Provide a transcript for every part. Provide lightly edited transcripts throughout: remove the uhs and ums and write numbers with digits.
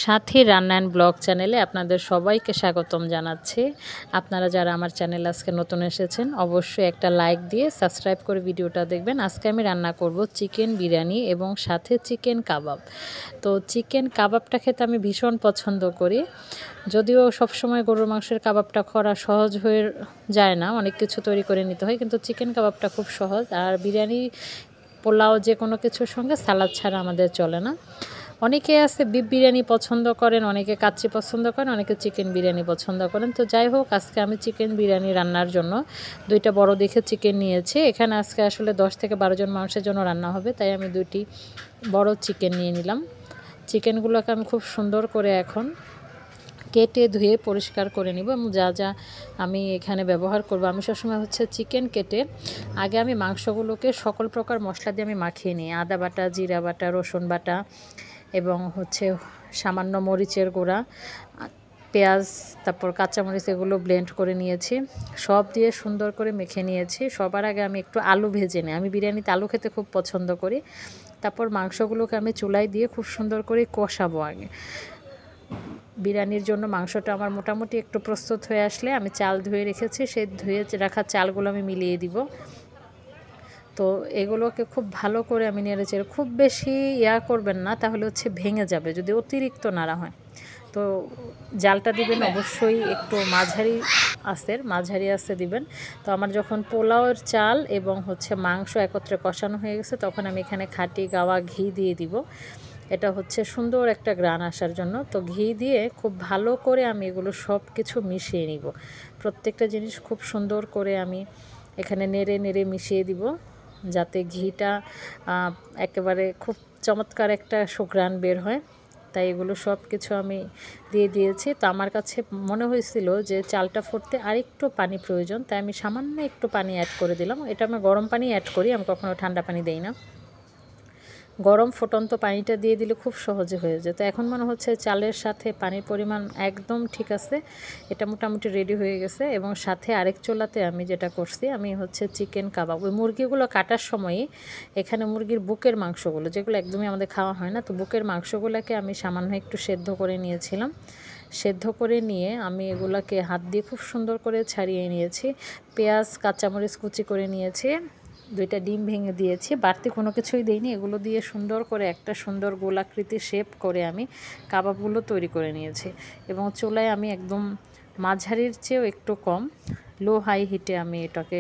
সাথী রান্না and blog চ্যানেলে আপনাদের সবাইকে স্বাগতম জানাচ্ছি। আপনারা যারা আমার চ্যানেল আজকে নতুন এসেছেন অবশ্যই একটা লাইক দিয়ে সাবস্ক্রাইব করে ভিডিওটা দেখবেন। আজকে আমি রান্না করব চিকেন বিরিয়ানি এবং সাথে চিকেন কাবাব। তো চিকেন কাবাবটা খেতে আমি ভীষণ পছন্দ করি, যদিও সবসময় গরুর মাংসের কাবাবটা করা সহজ হয়ে যায় না, অনেক কিছু তৈরি করে নিতে হয়, কিন্তু চিকেন কাবাবটা খুব সহজ। আর বিরিয়ানি পোলাও যে কোনো কিছুর সঙ্গে সালাদ ছাড়া আমাদের চলে না। অনেকে আছে বিফ বিরিয়ানি পছন্দ করেন, অনেকে কাচ্চি পছন্দ করেন, অনেকে চিকেন বিরিয়ানি পছন্দ করেন। তো যাই হোক, আজকে আমি চিকেন বিরিয়ানি রান্নার জন্য দুইটা বড় দেখে চিকেন নিয়েছি। এখানে আজকে আসলে 10 থেকে 12 জন মানুষের জন্য রান্না হবে, তাই আমি দুইটি বড় চিকেন নিয়ে নিলাম। চিকেনগুলোকে আমি খুব সুন্দর করে এখন কেটে ধুয়ে পরিষ্কার করে নিব এবং যা যা আমি এখানে ব্যবহার করব, আমি সবসময় চিকেন কেটে আগে আমি মাংসগুলোকে সকল প্রকার মশলা দিয়ে আমি মাখিয়ে নিই। আদা বাটা, জিরা বাটা, রসুন বাটা এবং সামান্য মরিচের গুঁড়া, পেঁয়াজ, তারপর কাঁচামরিচ, এগুলো ব্লেন্ড করে নিয়েছি। সব দিয়ে সুন্দর করে মেখে নিয়েছি। সবার আগে আমি একটু আলু ভেজে নিই, আমি বিরিয়ানিতে আলু খেতে খুব পছন্দ করি। তারপর মাংসগুলোকে আমি চুলায় দিয়ে খুব সুন্দর করে কষাবো। আগে বিরিয়ানির জন্য মাংসটা আমার মোটামুটি একটু প্রস্তুত হয়ে আসলে আমি চাল ধুয়ে রেখেছি, সেই ধুয়ে রাখা চালগুলো আমি মিলিয়ে দিব। তো এগুলোকে খুব ভালো করে আমি নেড়েচেড়ে, খুব বেশি করবেন না, তাহলে ভেঙে যাবে যদি অতিরিক্ত নাড়া হয়। তো জালটা দিবেন অবশ্যই একটু মাঝারি আঁচে দিবেন। তো আমার যখন পোলাওয়ের চাল এবং মাংস একত্রে কষানো হয়ে গেছে, তখন আমি এখানে খাঁটি গাওয়া ঘি দিয়ে দিব। এটা সুন্দর একটা গ্রান আসার জন্য। তো ঘি দিয়ে খুব ভালো করে আমি এগুলো সব কিছু মিশিয়ে নিব। প্রত্যেকটা জিনিস খুব সুন্দর করে আমি এখানে নেড়ে নেড়ে মিশিয়ে দিব, যাতে ঘিটা একেবারে খুব চমৎকার একটা সুঘ্রাণ বের হয়। তাই এগুলো সব কিছু আমি দিয়ে দিয়েছি। তো আমার কাছে মনে হয়েছিল যে চালটা ফুটতে আরেকটু পানি প্রয়োজন, তাই আমি সামান্য একটু পানি অ্যাড করে দিলাম। এটা আমি গরম পানি অ্যাড করি, আমি কখনো ঠান্ডা পানি দেই না। গরম ফুটন্ত পানিটা দিয়ে দিলে খুব সহজে হয়ে যায়। তো এখন মনে হচ্ছে চালের সাথে পানির পরিমাণ একদম ঠিক আছে, এটা মোটামুটি রেডি হয়ে গেছে। এবং সাথে আরেক চুলাতে আমি যেটা করছি, আমি চিকেন কাবাব, ওই মুরগিগুলো কাটার সময়ই এখানে মুরগির বুকের মাংসগুলো, যেগুলো একদমই আমাদের খাওয়া হয় না, তো বুকের মাংসগুলোকে আমি সামান্য একটু সেদ্ধ করে নিয়েছিলাম। সেদ্ধ করে নিয়ে আমি এগুলোকে হাত দিয়ে খুব সুন্দর করে ছাড়িয়ে নিয়েছি। পেঁয়াজ, কাঁচামরিচ কুচি করে নিয়েছি, 2টা ডিম ভেঙে দিয়েছি, বাড়তি কোনো কিছুই দিইনি। এগুলো দিয়ে সুন্দর করে একটা সুন্দর গোলাকৃতি শেপ করে আমি কাবাবগুলো তৈরি করে নিয়েছি। এবং চুলায় আমি একদম মাঝারির চেয়েও একটু কম, লো হাই হিটে আমি এটাকে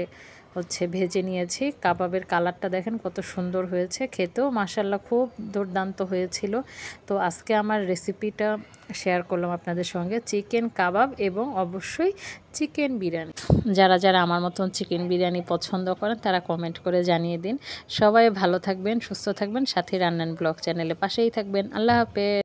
ভেজে নিয়েছি। কাবাবের কালারটা দেখেন কত সুন্দর হয়েছে, খেতেও মাশাআল্লাহ খুব দুর্দান্ত হয়েছিল। তো আজকে আমার রেসিপিটা শেয়ার করলাম আপনাদের সঙ্গে, চিকেন কাবাব এবং অবশ্যই চিকেন বিরিয়ানি। যারা যারা আমার মতন চিকেন বিরিয়ানি পছন্দ করেন তারা কমেন্ট করে জানিয়ে দিন। সবাই ভালো থাকবেন, সুস্থ থাকবেন, সাথী রান্না অ্যান্ড ব্লগ চ্যানেলের পাশেই থাকবেন। আল্লাহ হাফেজ।